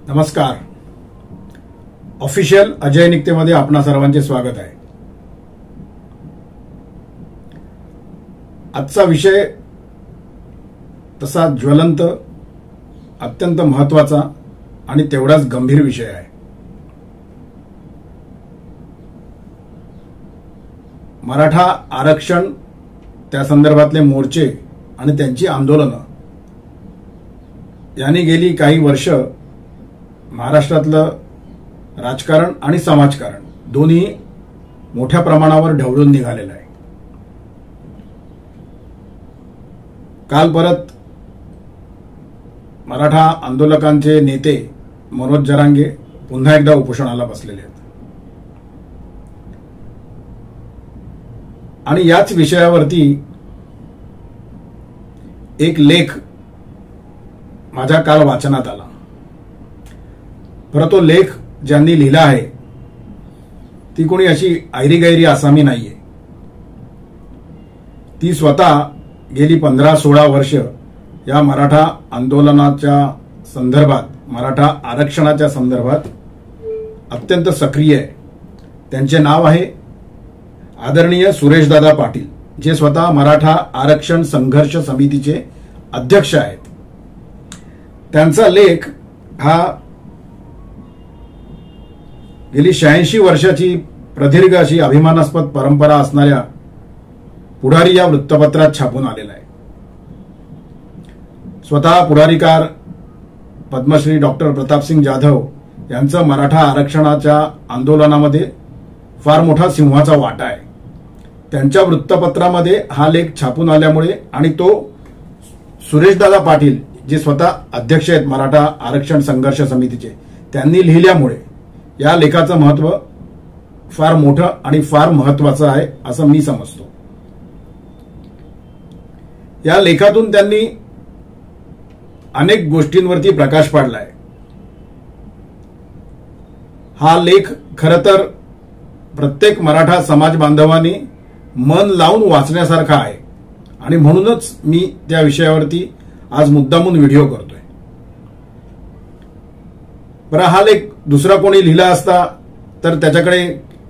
नमस्कार. ऑफिशियल अजय निकतेमध्ये आपणा सर्वांचे स्वागत आहे. आजचा विषय तसा ज्वलंत, अत्यंत महत्त्वाचा आणि तेवढाच गंभीर विषय आहे. मराठा आरक्षण, त्या संदर्भातले मोर्चे आणि त्यांची आंदोलनं यांनी गेली काही वर्ष महाराष्ट्रातलं राजकारण आणि समाजकारण दोन्ही मोठ्या प्रमाणावर ढवळून निघालेलं आहे. काल परत मराठा आंदोलकांचे नेते मनोज जरांगे पुन्हा एकदा उपोषणाला बसलेले आहेत आणि याच विषयावरती एक लेख माझ्या काल वाचनात आला. परंतु तो लेख ज्यांनी लिहिला आहे ती कोणी अशी ऐरीगैरी आसामी नाहीये. ती स्वतः गेली 15-16 वर्ष या मराठा आंदोलनाच्या संदर्भात, मराठा आरक्षणाच्या संदर्भात अत्यंत सक्रिय आहे. त्यांचे नाव आहे आदरणीय सुरेशदादा पाटील, जे स्वतः मराठा आरक्षण संघर्ष समितीचे अध्यक्ष आहेत. त्यांचा लेख हा गेली 86 वर्षाची प्रदीर्घ अशी अभिमानास्पद परंपरा असणाऱ्या पुढारी या वृत्तपत्रात छापून आलेला आहे. स्वतः पुढारीकार पद्मश्री डॉक्टर प्रतापसिंग जाधव यांचं मराठा आरक्षणाच्या आंदोलनामध्ये फार मोठा सिंहाचा वाटा आहे. त्यांच्या वृत्तपत्रामध्ये हा लेख छापून आल्यामुळे आणि तो सुरेशदादा पाटील, जे स्वतः अध्यक्ष आहेत मराठा आरक्षण संघर्ष समितीचे, त्यांनी लिहिल्यामुळे या लेखाचं महत्त्व फार मोठं आणि फार महत्त्वाचं आहे असं मी समजतो. या लेखातून त्यांनी अनेक गोष्टींवरती प्रकाश पाडलाय. हा लेख खरं तर प्रत्येक मराठा समाज बांधवांनी मन लावून वाचण्यासारखा आहे आणि म्हणूनच मी त्या विषयावरती आज मुद्दामून व्हिडिओ करतोय. बरं, हा लेख दुसरा कोणी लिहिला असता तर त्याच्याकडे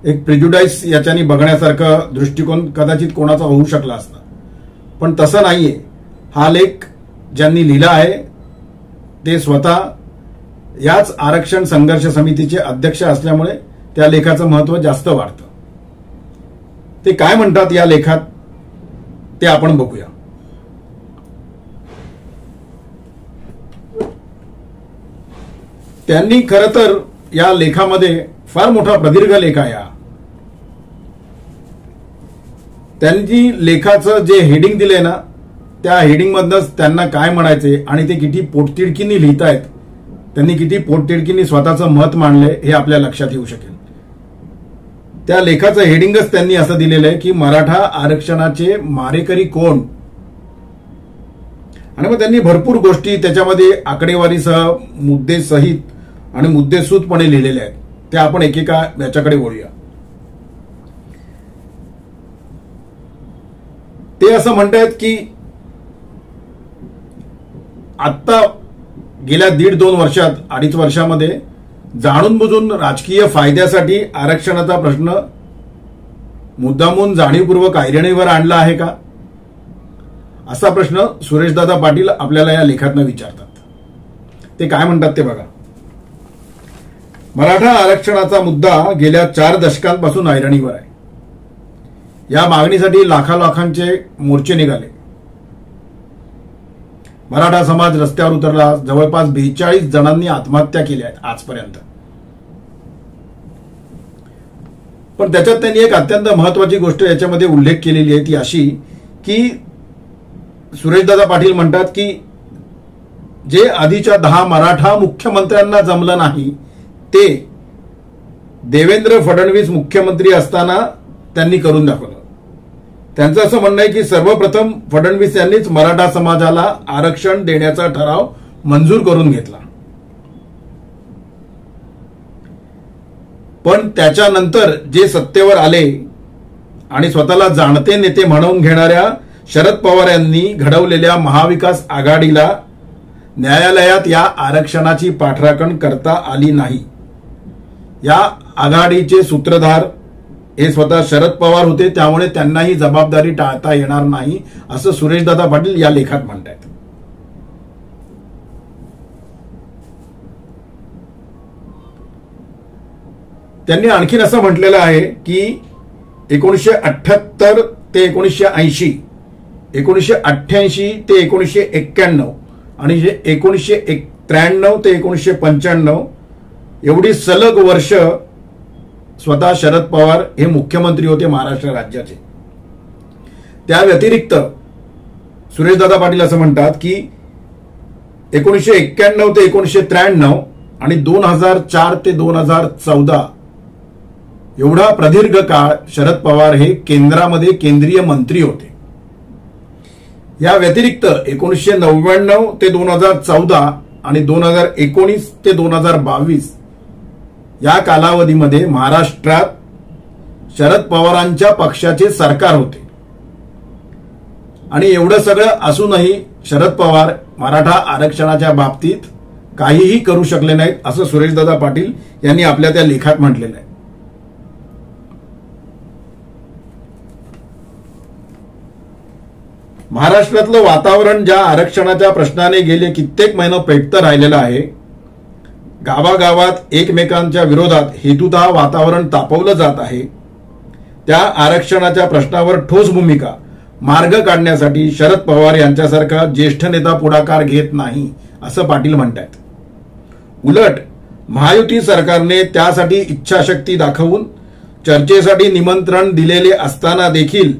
एक प्रिज्युडाइस याच्यानी बघण्यासारखं दृष्टिकोन कदाचित कोणाचा होऊ शकला असता, पण तसं नाहीये. हा लेख ज्यांनी लिहिला आहे ते स्वतः याच आरक्षण संघर्ष समितीचे अध्यक्ष असल्यामुळे त्या लेखाचं महत्त्व जास्त वाढतं. ते काय म्हणतात या लेखात ते आपण बघूया. त्यांनी खरं तर या लेखामध्ये फार मोठा प्रदीर्घ लेख आहे. त्यांनी लेखाचं जे हेडिंग दिलंय ना, त्या हेडिंग मधनच त्यांना काय म्हणायचे आणि ते किती पोटतिडकीने लिहितायत, त्यांनी किती पोटतिडकीने स्वतःचं मत मांडलंय हे आपल्या लक्षात येऊ शकेल. त्या लेखाचं हेडिंगच त्यांनी असं दिलेलं आहे की मराठा आरक्षणाचे मारेकरी कोण, आणि मग त्यांनी भरपूर गोष्टी त्याच्यामध्ये आकडेवारीसह मुद्देसहित आणि मुद्देसूदपणे लिहिलेले आहेत. ते आपण एकेका याच्याकडे वळूया. ते असं म्हणतायत की आत्ता गेल्या 1.5-2 वर्षात, 2.5 वर्षामध्ये जाणून बुजून राजकीय फायद्यासाठी आरक्षणाचा प्रश्न मुद्दामून जाणीवपूर्वक ऐरणीवर आणला आहे का, असा प्रश्न सुरेशदादा पाटील आपल्याला या लेखातनं विचारतात. ते काय म्हणतात ते बघा. मराठा आरक्षणाचा मुद्दा गेल्या 4 दशकांपासून ऐरणीवर आहे. या मागणीसाठी लाखांचे मोर्चे निघाले. मराठा समाज रस्त्यावर उतरला. जवळपास 42 जणांनी आत्महत्या केल्या आहेत आजपर्यंत. पण त्याच्यात त्यांनी एक अत्यंत महत्वाची गोष्ट याच्यामध्ये उल्लेख केलेली आहे, ती अशी की सुरेशदादा पाटील म्हणतात की जे आधीच्या 10 मराठा मुख्यमंत्र्यांना जमलं नाही ते देवेंद्र फडणवीस मुख्यमंत्री असताना त्यांनी करून दाखवलं. त्यांचं असं म्हणणं आहे की सर्वप्रथम फडणवीस यांनीच मराठा समाजाला आरक्षण देण्याचा ठराव मंजूर करून घेतला, पण त्याच्यानंतर जे सत्तेवर आले आणि स्वतःला जाणते नेते म्हणून घेणाऱ्या शरद पवार यांनी घडवलेल्या महाविकास आघाडीला न्यायालयात या आरक्षणाची पाठराखण करता आली नाही. या आघाडीचे सूत्रधार हे स्वतः शरद पवार होते, त्यामुळे त्यांना ही जबाबदारी टाळता येणार नाही असं सुरेशदादा पाटील या लेखात म्हणतात. त्यांनी आणखीन असं म्हटलेलं आहे की 1978 ते 1980, 1988 ते 1991 आणि 1993 ते 1995 एवढी सलग वर्ष स्वतः शरद पवार हे मुख्यमंत्री होते महाराष्ट्र राज्याचे. त्या व्यतिरिक्त सुरेशदादा पाटील असं म्हणतात की 1991 ते 1993 आणि 2004 ते 2014 एवढा प्रदीर्घ काळ शरद पवार हे केंद्रामध्ये केंद्रीय मंत्री होते. या व्यतिरिक्त 1999 ते 2014 आणि 2019 ते 2022 या कालावधीमध्ये महाराष्ट्रात शरद पवारांच्या पक्षाचे सरकार होते. आणि एवढं सगळं असूनही शरद पवार मराठा आरक्षणाच्या बाबतीत काहीही करू शकले नाहीत असं सुरेशदादा पाटील यांनी आपल्या त्या लेखात म्हटलेलं आहे. महाराष्ट्रातलं वातावरण ज्या आरक्षणाच्या प्रश्नाने गेले कित्येक महिने पेटतं राहिलेलं आहे. गावागावात एकमेकांच्या विरोधात हेतुतः वातावरण तापवलं जात आहे. त्या आरक्षणाच्या प्रश्नावर ठोस भूमिका मार्ग काढण्यासाठी शरद पवार यांच्यासारखा ज्येष्ठ नेता पुढाकार घेत नाही असं पाटील म्हणतात. उलट महायुती सरकारने त्यासाठी इच्छाशक्ती दाखवून चर्चेसाठी निमंत्रण दिलेले असताना देखील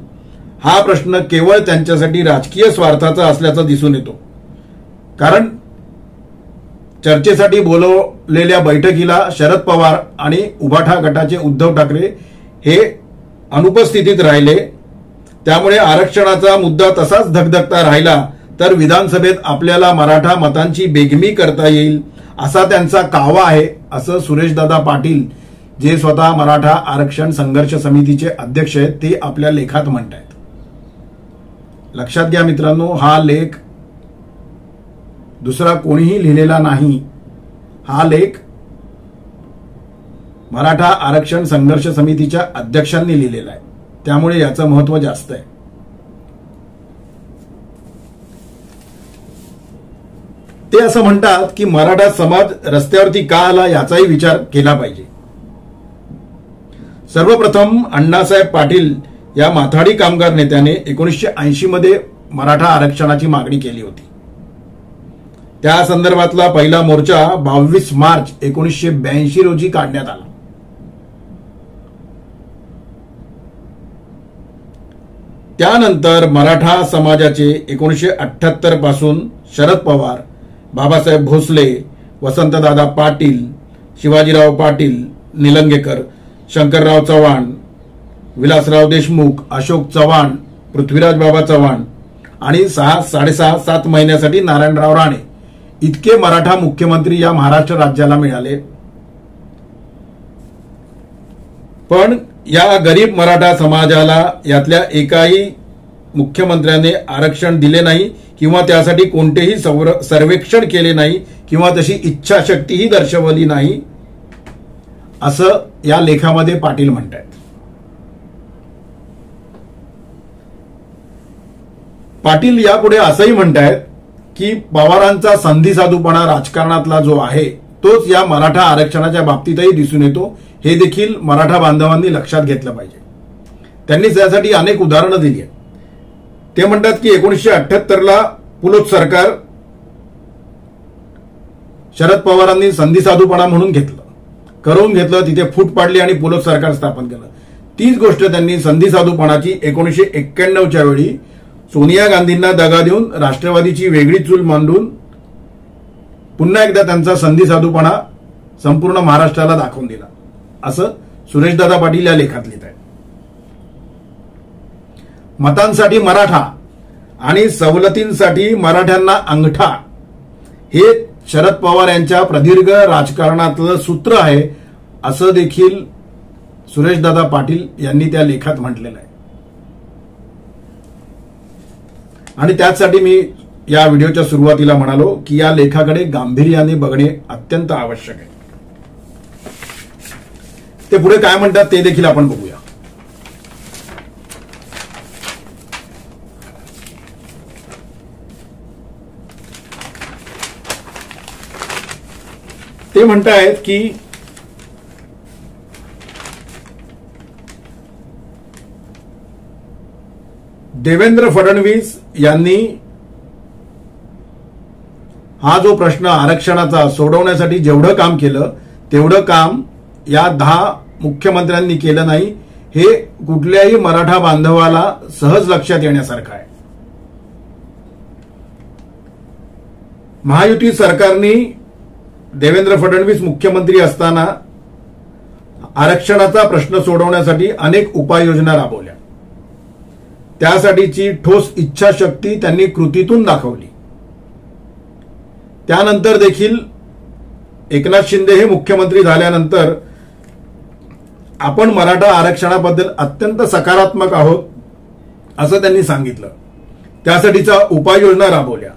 हा प्रश्न केवळ त्यांच्यासाठी राजकीय स्वार्थाचा असल्याचं दिसून येतो. कारण चर्चेसाठी बोलवलेल्या बैठकीला शरद पवार आणि उभाठा गटाचे उद्धव ठाकरे हे अनुपस्थितीत राहिले. त्यामुळे आरक्षणाचा मुद्दा तसाच धगधगता राहिला तर विधानसभेत आपल्याला मराठा मतांची बेगमी करता येईल असा त्यांचा कावा आहे असं सुरेशदादा पाटील जे स्वतः मराठा आरक्षण संघर्ष समितीचे अध्यक्ष आहेत ते आपल्या लेखात म्हणतात. लक्षात घ्या मित्रांनो, हा लेख दुसरा कोणीही लिहिलेला नाही. हा लेख मराठा आरक्षण संघर्ष समितीच्या अध्यक्षांनी लिहिलेला आहे. त्यामुळे याचं महत्व जास्त आहे. ते असं म्हणतात की मराठा समाज रस्त्यावरती का आला याचाही विचार केला पाहिजे. सर्वप्रथम अण्णासाहेब पाटील या माथाडी कामगार नेत्याने 1980 मध्ये मराठा आरक्षणाची मागणी केली होती. त्या संदर्भातला पहिला मोर्चा 22 मार्च 1982 रोजी काढण्यात आला. त्यानंतर मराठा समाजाचे 1978 पासून शरद पवार, बाबासाहेब भोसले, वसंतदादा पाटील, शिवाजीराव पाटील निलंगेकर, शंकरराव चव्हाण, विलासराव देशमुख, अशोक चव्हाण, पृथ्वीराज बाबा चव्हाण आणि 6.5-7 महिन्यासाठी नारायणराव राणे इतके मराठा मुख्यमंत्री या महाराष्ट्र राज्याला मिळाले. पण या गरीब मराठा समाजाला यातल्या एकाही मुख्यमंत्र्याने आरक्षण दिले नाही किंवा त्यासाठी कोणतेही सर्वेक्षण केले नाही किंवा तशी इच्छाशक्तीही दर्शवली नाही असं या लेखामध्ये पाटील म्हणतात. पाटील यापुढे असंही म्हणतायत की पवारांचा संधी साधूपणा राजकारणातला जो आहे तोच या मराठा आरक्षणाच्या बाबतीतही दिसून येतो. हे देखील मराठा बांधवांनी लक्षात घेतलं पाहिजे. त्यांनी त्यासाठी अनेक उदाहरणं दिली आहेत. ते म्हणतात की 1978ला पुलोत सरकार शरद पवारांनी संधी साधूपणा म्हणून करून घेतलं, तिथे फूट पाडली आणि पुलोत सरकार स्थापन केलं. तीच गोष्ट त्यांनी संधी साधूपणाची 1991च्या वेळी सोनिया गांधींना दगा देऊन राष्ट्रवादीची वेगळी चूल मांडून पुन्हा एकदा त्यांचा संधी साधूपणा संपूर्ण महाराष्ट्राला दाखवून दिला असं सुरेशदादा पाटील या लेखात लिहित आहेत. मतांसाठी मराठा आणि सवलतींसाठी मराठ्यांना अंगठा हे शरद पवार यांच्या प्रदीर्घ राजकारणातलं सूत्र आहे असं देखील सुरेशदादा पाटील यांनी त्या लेखात म्हटलेलं आहे. आणि त्याचसाठी मी या व्हिडिओच्या सुरुवातीला म्हणालो की या लेखाकडे गांभीर्याने बघणे अत्यंत आवश्यक आहे. ते पुढे काय म्हणतात ते देखील आपण बघूया. ते म्हणतायत की देवेंद्र फडणवीस यांनी हा जो प्रश्न आरक्षणाचा सोडवण्यासाठी जेवढं काम केलं तेवढं काम या 10 मुख्यमंत्र्यांनी केलं नाही, हे कुठल्याही मराठा बांधवाला सहज लक्षात येण्यासारखं आहे. महायुती सरकारने देवेंद्र फडणवीस मुख्यमंत्री असताना आरक्षणाचा प्रश्न सोडवण्यासाठी अनेक उपाययोजना राबवल्या. त्यासाठीची ठोस इच्छाशक्ती त्यांनी कृतीतून दाखवली. त्यानंतर देखील एकनाथ शिंदे हे मुख्यमंत्री झाल्यानंतर आपण मराठा आरक्षणाबद्दल अत्यंत सकारात्मक आहोत असं त्यांनी सांगितलं. त्यासाठीच्या उपाययोजना राबवल्या.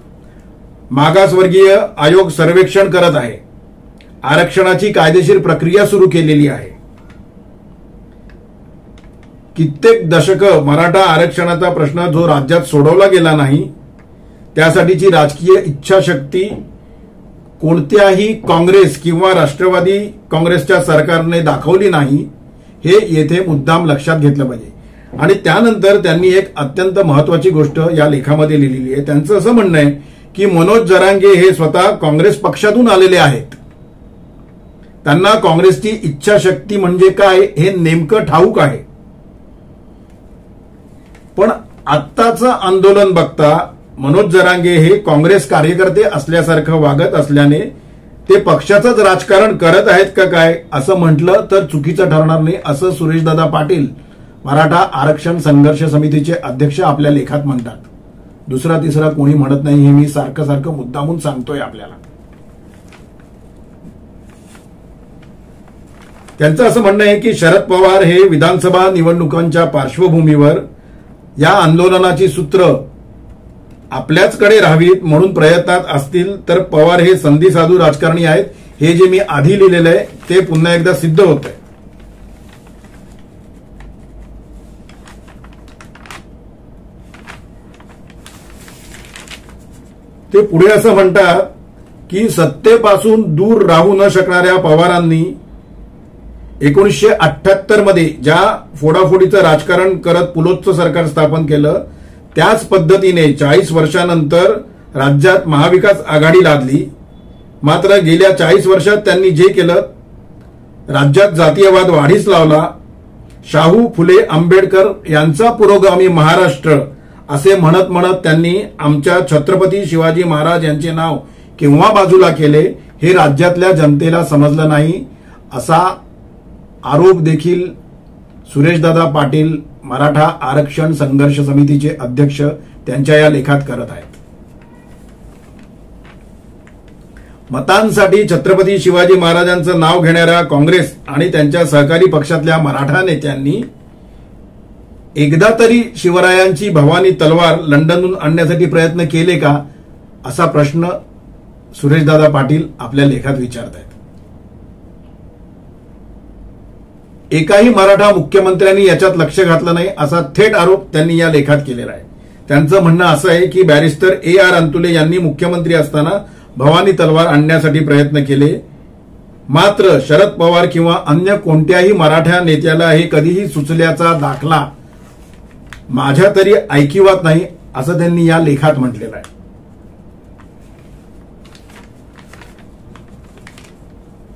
मागासवर्गीय आयोग सर्वेक्षण करत आहे. आरक्षणाची कायदेशीर प्रक्रिया सुरू केलेली आहे. कित्येक दशकं मराठा आरक्षणाचा प्रश्न जो राज्यात सोडवला गेला नाही त्यासाठीची राजकीय इच्छाशक्ती कोणत्याही काँग्रेस किंवा राष्ट्रवादी काँग्रेसच्या सरकारने दाखवली नाही, हे येथे मुद्दाम लक्षात घेतलं पाहिजे. आणि त्यानंतर त्यांनी एक अत्यंत महत्वाची गोष्ट या लेखामध्ये लिहिलेली आहे. त्यांचं असं म्हणणं आहे की मनोज जरांगे हे स्वतः काँग्रेस पक्षातून आलेले आहेत. त्यांना काँग्रेसची इच्छाशक्ती म्हणजे काय हे नेमकं ठाऊक आहे. पण आत्ताचं आंदोलन बघता मनोज जरांगे हे काँग्रेस कार्यकर्ते असल्यासारखं वागत असल्याने ते पक्षाचंच राजकारण करत आहेत का काय असं म्हटलं तर चुकीचं ठरणार नाही, असं सुरेशदादा पाटील मराठा आरक्षण संघर्ष समितीचे अध्यक्ष आपल्या लेखात म्हणतात. दुसरा तिसरा कोणी म्हणत नाही, हे मी सारखं मुद्दामून सांगतोय आपल्याला. त्यांचं असं म्हणणं आहे की शरद पवार हे विधानसभा निवडणुकांच्या पार्श्वभूमीवर या आंदोलनाची सूत्र आपल्याचकडे राहावीत म्हणून प्रयत्नात असतील तर पवार हे संधी साधू राजकारणी आहेत. हे जे मी आधी लिहिलेलं आहे ते पुन्हा एकदा सिद्ध होत आहे. ते पुढे असं म्हणतात की सत्तेपासून दूर राहू न शकणाऱ्या पवारांनी 1978 मध्ये ज्या फोडाफोडीचं राजकारण करत पुलोतचं सरकार स्थापन केलं त्याच पद्धतीने 40 वर्षानंतर राज्यात महाविकास आघाडी लादली. मात्र गेल्या 40 वर्षात त्यांनी जे केलं, राज्यात जातीयवाद वाढीस लावला. शाहू फुले आंबेडकर यांचा पुरोगामी महाराष्ट्र असे म्हणत म्हणत त्यांनी आमच्या छत्रपती शिवाजी महाराज यांचे नाव केव्हा बाजूला केले हे राज्यातल्या जनतेला समजलं नाही, असा आरोप देखील सुरेशदादा पाटील मराठा आरक्षण संघर्ष समितीचे अध्यक्ष त्यांच्या या लेखात करत आहेत. मतांसाठी छत्रपती शिवाजी महाराजांचं नाव घेणाऱ्या काँग्रेस आणि त्यांच्या सहकारी पक्षातल्या मराठा नेत्यांनी एकदा तरी शिवरायांची भवानी तलवार लंडनहून आणण्यासाठी प्रयत्न केले का, असा प्रश्न सुरेशदादा पाटील आपल्या लेखात विचारत आहेत. एकाही मराठा मुख्यमंत्र्यांनी याच्यात लक्ष घातलं नाही असा थेट आरोप त्यांनी या लेखात केलेला आहे. त्यांचं म्हणणं असं आहे की बॅरिस्टर AR अंतुले यांनी मुख्यमंत्री असताना भवानी तलवार आणण्यासाठी प्रयत्न केले, मात्र शरद पवार किंवा अन्य कोणत्याही मराठा नेत्याला हे कधीही सुचल्याचा दाखला माझ्या तरी ऐकिवात नाही, असं त्यांनी या लेखात म्हटलेलं आहे.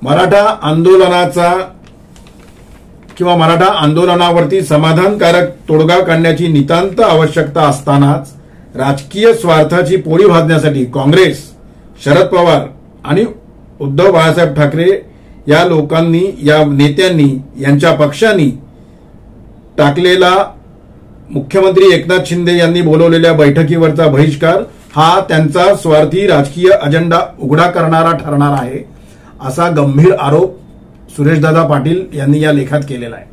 मराठा आंदोलनावरती समाधानकारक तोडगा काढण्याची नितांत आवश्यकता असतानाच राजकीय स्वार्थाची पोळी भाजण्यासाठी काँग्रेस, शरद पवार आणि उद्धव बाळासाहेब ठाकरे या लोकांनी, या नेत्यांनी, यांच्या पक्षांनी टाकलेला मुख्यमंत्री एकनाथ शिंदे यांनी बोलवलेल्या बैठकीवरचा बहिष्कार हा त्यांचा स्वार्थी राजकीय अजेंडा उघडा करणारा ठरणार आहे, असा गंभीर आरोप सुरेशदादा पाटील यांनी या लेखात केलेला आहे.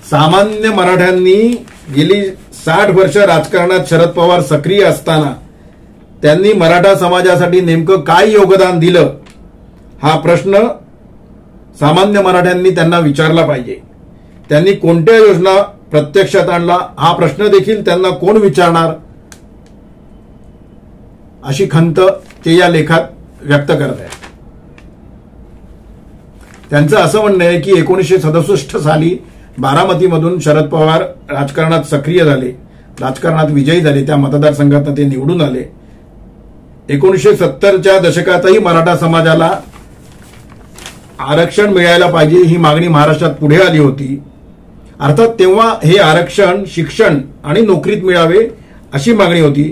सामान्य मराठ्यांनी गेली 60 वर्ष राजकारणात शरद पवार सक्रिय असताना त्यांनी मराठा समाजासाठी नेमकं काय योगदान दिलं, हा प्रश्न सामान्य मराठ्यांनी त्यांना विचारला पाहिजे. त्यांनी कोणत्या योजना प्रत्यक्षात आणला, हा प्रश्न देखील त्यांना कोण विचारणार, अशी खंत ते या लेखात व्यक्त करत आहेत. त्यांचं असं म्हणणं आहे की 1967 साली बारामतीमधून शरद पवार राजकारणात सक्रिय झाले, राजकारणात विजयी झाले, त्या मतदारसंघात ते निवडून आले. 1970च्या दशकातही मराठा समाजाला आरक्षण मिळायला पाहिजे ही मागणी महाराष्ट्रात पुढे आली होती. अर्थात तेव्हा हे आरक्षण शिक्षण आणि नोकरीत मिळावे अशी मागणी होती.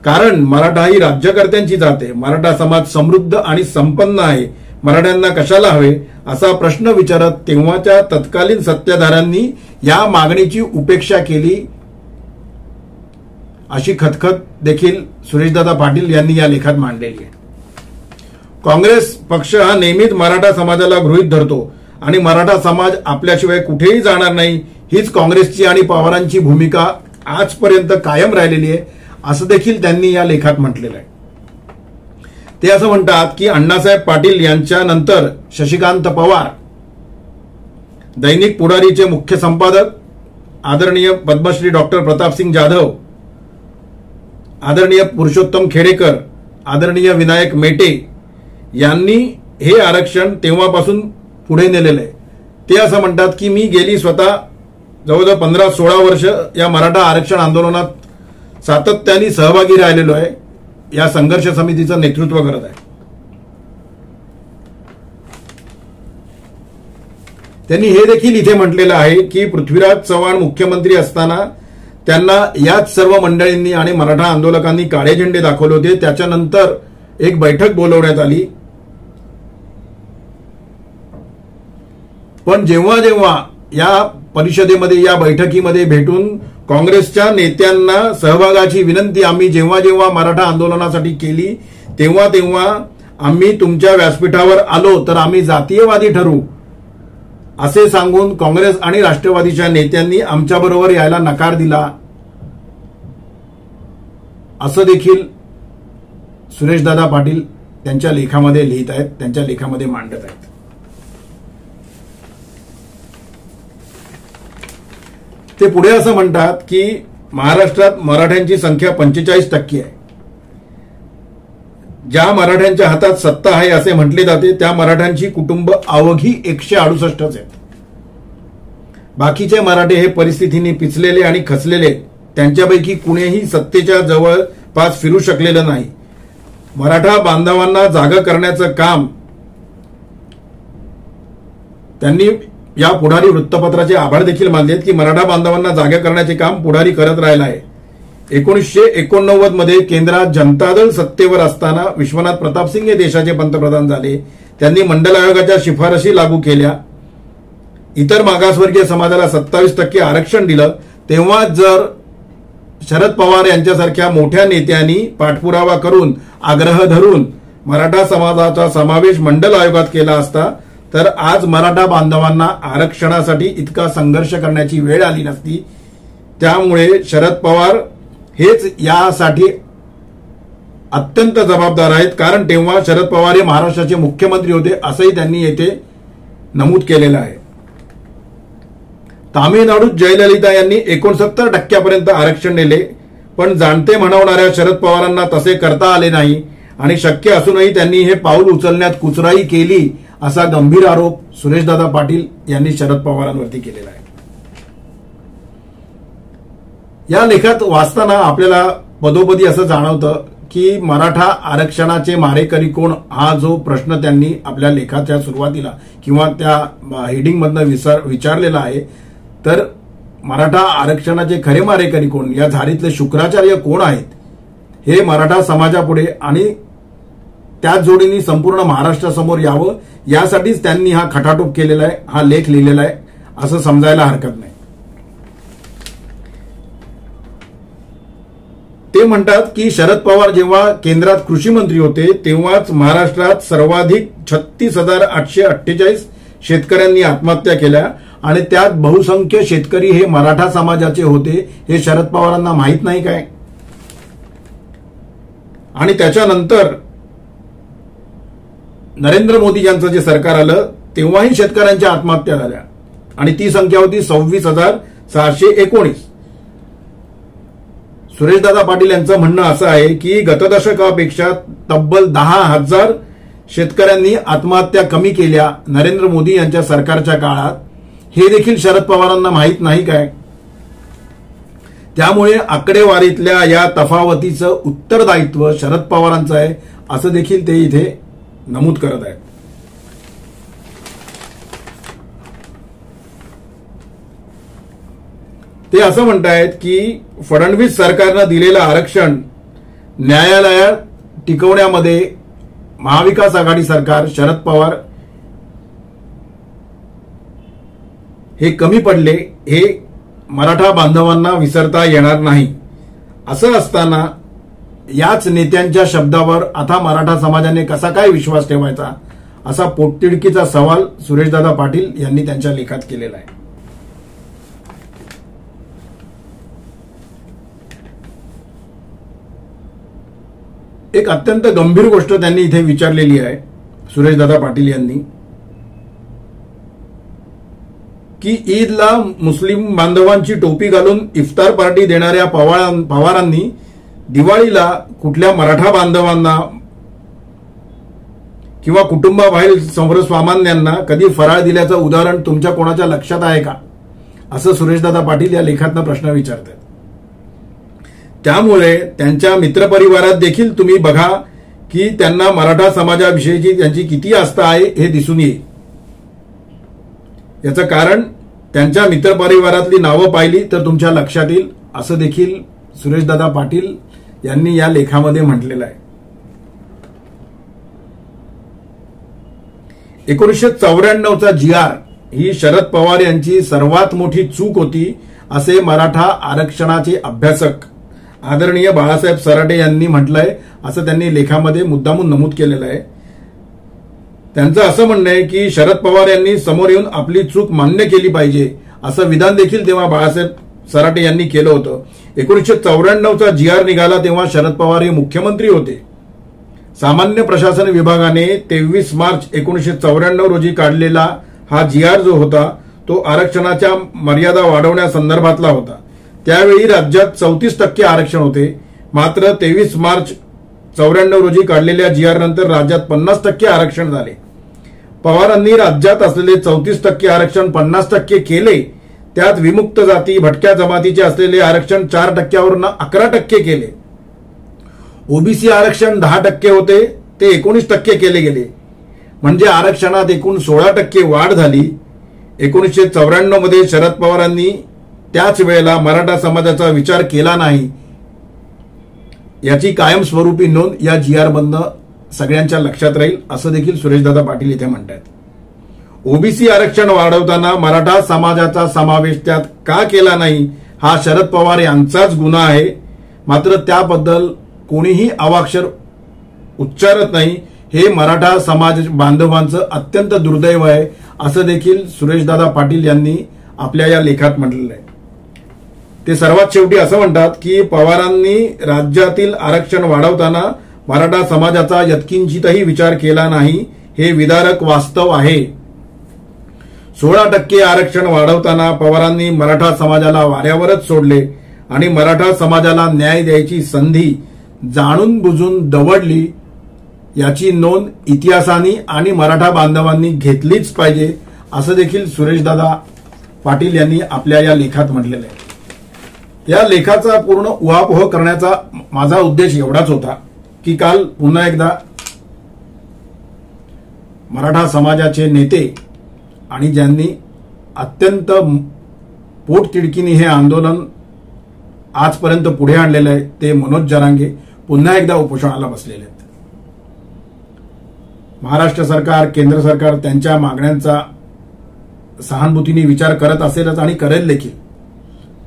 कारण मराठा ही राज्यकर्त्यांची जात आहे, मराठा समाज समृद्ध आणि संपन्न आहे, मराठ्यांना कशाला हवे असा प्रश्न विचारत तेव्हाच्या तत्कालीन सत्ताधाऱ्यांनी या मागणीची उपेक्षा केली, अशी खतखत देखील सुरेशदादा पाटील यांनी या लेखात मांडलेली आहे. काँग्रेस पक्ष हा नेहमीच मराठा समाजाला गृहीत धरतो आणि मराठा समाज आपल्याशिवाय कुठेही जाणार नाही, हीच काँग्रेसची आणि पवारांची भूमिका आजपर्यंत कायम राहिलेली आहे, असं देखील त्यांनी या लेखात म्हटलेलं आहे. ते असं म्हणतात की अण्णासाहेब पाटील यांच्या नंतर शशिकांत पवार, दैनिक पुढारीचे मुख्य संपादक आदरणीय पद्मश्री डॉक्टर प्रतापसिंग जाधव, आदरणीय पुरुषोत्तम खेडेकर, आदरणीय विनायक मेटे यांनी हे आरक्षण तेव्हापासून पुढे नेलेलं आहे. ते असं म्हणतात की मी गेली स्वतः जवळजवळ 15-16 वर्ष या मराठा आरक्षण आंदोलनात सातत्याने सहभागी राहिलेलो आहे, या संघर्ष समितीचं नेतृत्व करत आहे. त्यांनी हे देखील इथे म्हटलेलं आहे की पृथ्वीराज चव्हाण मुख्यमंत्री असताना त्यांना याच सर्व मंडळींनी आणि मराठा आंदोलकांनी काळे झेंडे दाखवले होते. त्याच्यानंतर एक बैठक बोलवण्यात आली, पण जेव्हा जेव्हा या परिषदेमध्ये या बैठकीमध्ये भेटून काँग्रेसच्या नेत्यांना सहभागाची विनंती आम्ही जेव्हा जेव्हा मराठा आंदोलनासाठी केली तेव्हा तेव्हा आम्ही तुमच्या व्यासपीठावर आलो तर आम्ही जातीयवादी ठरू असे सांगून काँग्रेस आणि राष्ट्रवादीच्या नेत्यांनी आमच्याबरोबर यायला नकार दिला, असं देखील सुरेशदादा पाटील त्यांच्या लेखामध्ये लिहित आहेत, त्यांच्या लेखामध्ये मांडत आहेत. ते पुढे असं म्हणतात की महाराष्ट्रात मराठ्यांची संख्या 45% आहे. ज्या मराठ्यांच्या हातात सत्ता आहे असे म्हटले जाते त्या मराठ्यांची कुटुंब अवघी 168 आहेत. बाकीचे मराठे हे परिस्थितीने पिचलेले आणि खचलेले, त्यांच्यापैकी कुणीही सत्तेच्या जवळपास फिरू शकलेलं नाही. मराठा बांधवांना जागा करण्याचं काम त्यांनी या पुढारी वृत्तपत्राचे आभार देखील मानलेत की मराठा बांधवांना जागा करण्याचे काम पुढारी करत राहिला आहे. 1989 मध्ये केंद्रात जनता दल सत्तेवर असताना विश्वनाथ प्रतापसिंग हे देशाचे पंतप्रधान झाले. त्यांनी मंडल आयोगाच्या शिफारशी लागू केल्या, इतर मागासवर्गीय समाजाला 27% आरक्षण दिलं. तेव्हा जर शरद पवार यांच्यासारख्या मोठ्या नेत्यांनी पाठपुरावा करून आग्रह धरून मराठा समाजाचा समावेश मंडल आयोगात केला असता तर आज मराठा बांधवांना आरक्षणासाठी इतका संघर्ष करण्याची वेळ आली नसती. त्यामुळे शरद पवार हेच यासाठी अत्यंत जबाबदार आहेत, कारण तेव्हा शरद पवार हे महाराष्ट्राचे मुख्यमंत्री होते असंही त्यांनी येथे नमूद केलेलं आहे. तामिळनाडूत जयललिता यांनी 69% आरक्षण नेले, पण जाणते म्हणवणाऱ्या शरद पवारांना तसे करता आले नाही आणि शक्य असूनही त्यांनी हे पाऊल उचलण्यात कुचराई केली असा गंभीर आरोप सुरेशदादा पाटील यांनी शरद पवारांवरती केलेला आहे. या लेखात वाचताना आपल्याला पदोपदी असं जाणवतं की मराठा आरक्षणाचे मारेकरी कोण हा जो प्रश्न त्यांनी आपल्या लेखाच्या सुरुवातीला किंवा त्या हेडिंगमधनं विचारलेला आहे, तर मराठा आरक्षणाचे खरे मारेकरी कोण, या झारीतले शुक्राचार्य कोण आहेत, हे मराठा समाजापुढे आणि त्याच जोडीने संपूर्ण महाराष्ट्रासमोर यावं यासाठीच त्यांनी हा खटाटोप केलेला आहे, हा लेख लिहिलेला आहे असं समजायला हरकत नाही. ते म्हणतात की शरद पवार जेव्हा केंद्रात कृषी मंत्री होते तेव्हाच महाराष्ट्रात सर्वाधिक 36,848 शेतकऱ्यांनी आत्महत्या केल्या आणि त्यात बहुसंख्य शेतकरी हे मराठा समाजाचे होते हे शरद पवारांना माहीत नाही काय? आणि त्याच्यानंतर नरेंद्र मोदी यांचं जे सरकार आलं तेव्हाही शेतकऱ्यांच्या आत्महत्या झाल्या आणि ती संख्या होती 26,619. सुरेशदादा पाटील यांचं म्हणणं असं आहे की गत दशकापेक्षा तब्बल 10,000 शेतकऱ्यांनी आत्महत्या कमी केल्या नरेंद्र मोदी यांच्या सरकारच्या काळात. हे देखील शरद पवारांना माहीत नाही काय? त्यामुळे आकडेवारीतल्या या तफावतीचं उत्तरदायित्व शरद पवारांचं आहे असं देखील ते इथे नमूद करत आहेत. ते असं म्हणतायत की फडणवीस सरकारनं दिलेलं आरक्षण न्यायालयात टिकवण्यामध्ये महाविकास आघाडी सरकार, शरद पवार हे कमी पडले, हे मराठा बांधवांना विसरता येणार नाही. असं असताना याच नेत्यांच्या शब्दावर आता मराठा समाजाने कसा काय विश्वास ठेवायचा असा पोटतिडकीचा सवाल सुरेशदादा पाटील यांनी त्यांच्या लेखात केलेला आहे. एक अत्यंत गंभीर गोष्ट त्यांनी इथे विचारलेली आहे सुरेशदादा पाटील यांनी की ईदला मुस्लिम बांधवांची टोपी घालून इफ्तार पार्टी देणाऱ्या पवारांनी दिवाळीला कुठल्या मराठा बांधवांना किंवा कुटुंबाबाहेर सर्वसामान्यांना कधी फराळ दिल्याचं उदाहरण तुमच्या कोणाच्या लक्षात आहे का, असं सुरेशदादा पाटील या लेखातनं प्रश्न विचारतात. त्यामुळे त्यांच्या मित्रपरिवारात देखील तुम्ही बघा की त्यांना मराठा समाजाविषयीची त्यांची किती आस्था आहे हे दिसून येईल. याचं कारण त्यांच्या मित्रपरिवारातली नावं पाहिली तर तुमच्या लक्षात येईल असं देखील सुरेशदादा पाटील यांनी या लेखामध्ये म्हटलेलं आहे. 1994चा GR ही शरद पवार यांची सर्वात मोठी चूक होती असे मराठा आरक्षणाचे अभ्यासक आदरणीय बाळासाहेब सराटे यांनी म्हटलंय असं त्यांनी लेखामध्ये मुद्दामून नमूद केलेलं आहे. त्यांचं असं म्हणणं आहे की शरद पवार यांनी समोर येऊन आपली चूक मान्य केली पाहिजे असं विधान देखील तेव्हा बाळासाहेब सराटे यांनी केलं होतं. 1994चा GR निघाला तेव्हा शरद पवार हे मुख्यमंत्री होते. सामान्य प्रशासन विभागाने 23 मार्च 1994 रोजी काढलेला हा GR जो होता तो आरक्षणाच्या मर्यादा वाढवण्यासंदर्भातला होता. त्यावेळी राज्यात 34% आरक्षण होते. मात्र 23 मार्च 94 रोजी काढलेल्या GR नंतर राज्यात 50% आरक्षण झाले. पवारांनी राज्यात असलेले 34% आरक्षण 50% केले. त्यात विमुक्त जाती भटक्या जमातीचे असलेले आरक्षण 4% 11% केले. ओबीसी आरक्षण 10% होते ते 19% केले गेले. म्हणजे आरक्षणात एकूण 16% वाढ झाली. 1994 मध्ये शरद पवारांनी त्याच वेळेला मराठा समाजाचा विचार केला नाही याची कायमस्वरूपी नोंद या GR मधनं सगळ्यांच्या लक्षात राहील असं देखील सुरेशदादा पाटील इथे म्हणतात. ओबीसी आरक्षण वाढवताना मराठा समाजाचा समावेश त्यात का केला नाही हा शरद पवार यांचाच गुन्हा आहे. मात्र त्याबद्दल कोणीही अवाक्षर उच्चारत नाही. हे मराठा समाज बांधवांचं अत्यंत दुर्दैव आहे असं देखील सुरेशदादा पाटील यांनी आपल्या या लेखात म्हटलेलं आहे. ते सर्वात शेवटी असं म्हणतात की पवारांनी राज्यातील आरक्षण वाढवताना मराठा समाजाचा यत्किंचितही विचार केला नाही हे विदारक वास्तव आहे. 16% आरक्षण वाढवताना पवारांनी मराठा समाजाला वाऱ्यावरच सोडले आणि मराठा समाजाला न्याय द्यायची संधी जाणून बुजून दवडली याची नोंद इतिहासाने आणि मराठा बांधवांनी घेतलीच पाहिजे असं देखील सुरेशदादा पाटील यांनी आपल्या या लेखात म्हटलेलं आहे. या लेखाचा पूर्ण उहापोह करण्याचा माझा उद्देश एवढाच होता की काल पुन्हा एकदा मराठा समाजाचे नेते आणि ज्यांनी अत्यंत पोटतिडकीने हे आंदोलन आजपर्यंत पुढे आणलेलं आहे ते मनोज जरांगे पुन्हा एकदा उपोषणाला बसलेले आहेत. महाराष्ट्र सरकार, केंद्र सरकार त्यांच्या मागण्यांचा सहानुभूतीने विचार करत असेलच आणि करेल देखील.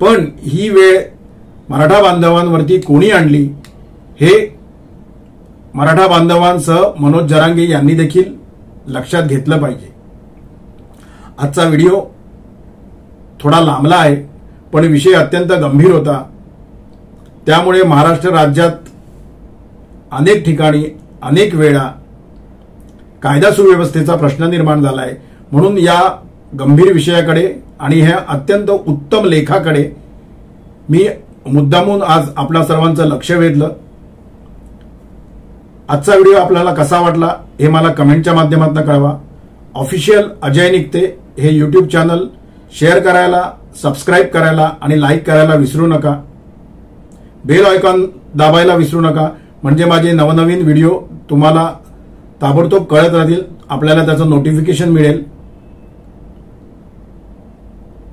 पण ही वेळ मराठा बांधवांवरती कोणी आणली हे मराठा बांधवांसह मनोज जरांगे यांनी देखील लक्षात घेतलं पाहिजे. आजचा व्हिडिओ थोडा लांबला आहे, पण विषय अत्यंत गंभीर होता. त्यामुळे महाराष्ट्र राज्यात अनेक ठिकाणी अनेक वेळा कायदा सुव्यवस्थेचा प्रश्न निर्माण झाला आहे. म्हणून या गंभीर विषयाकडे आणि ह्या अत्यंत उत्तम लेखाकडे मी मुद्दामून आज आपल्या सर्वांचं लक्ष वेधलं. आजचा व्हिडिओ आपल्याला कसा वाटला हे मला कमेंटच्या माध्यमातून कळवा. ऑफिशियल अजय निकते हे यूट्यूब चॅनल शेअर करायला, सबस्क्राईब करायला आणि लाईक करायला विसरू नका. बेल आयकॉन दाबायला विसरू नका, म्हणजे माझे नवनवीन व्हिडिओ तुम्हाला ताबडतोब कळत राहतील, आपल्याला त्याचं नोटिफिकेशन मिळेल.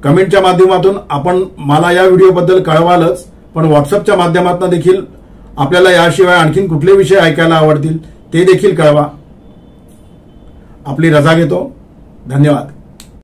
कमेंटच्या माध्यमातून आपण मला या व्हिडिओबद्दल कळवालच, पण व्हॉट्सअपच्या माध्यमातून देखील आपल्याला याशिवाय आणखीन कुठले विषय ऐकायला आवडतील ते देखील कळवा. आपली रजा घेतो. धन्यवाद.